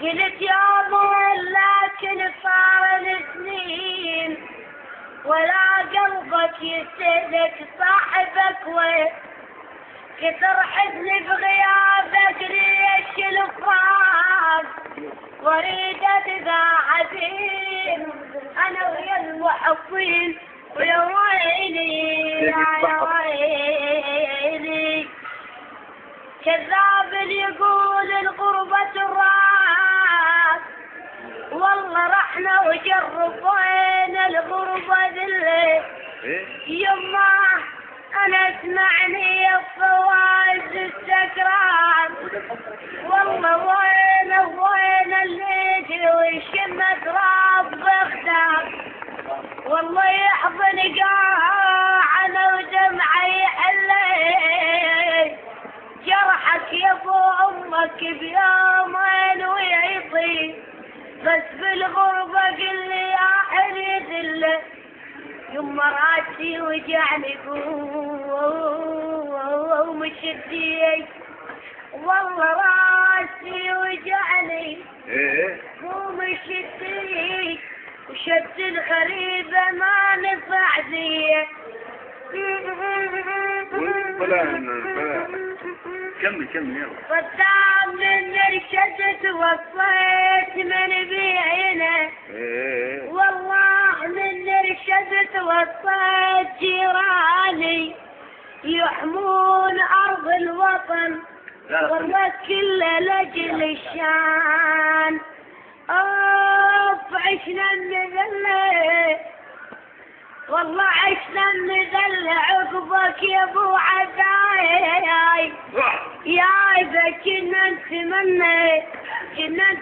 قلت يوم لكن صار سنين ولا قلبك يسألك صاحبك وين، كثر حزني بغيابك ليش الفراق، واريد اتباع حزين انا ويا المحبين ويا ويلي يا ويلي. كذاب يقول الغربة الراس، والله رحنا وجربنا الغربة ذلي. يما انا اسمعني يا فواز السكران، والله وين اللي يجري ويشم تراب بختار، والله يحضن قاعنا ودمعي يحلي، جرحك يا ابو امك بيومين ويعطي، بس بالغربة قل لي يا حري ذله، يما راسي وجعني ومشدي، والله راسي وجعني ومشدي، وشد الغريبة ما نفع ذي. كمل يلا. قدام من رشدت وصيت من بيعنا، والله من رشدت وصيت جيراني يحمون أرض الوطن، والله كله لجل الشان. عشنا النذلة، والله عشنا النذلة عقبك يا ابو عداي، يا إذا كنا نتمنى كنا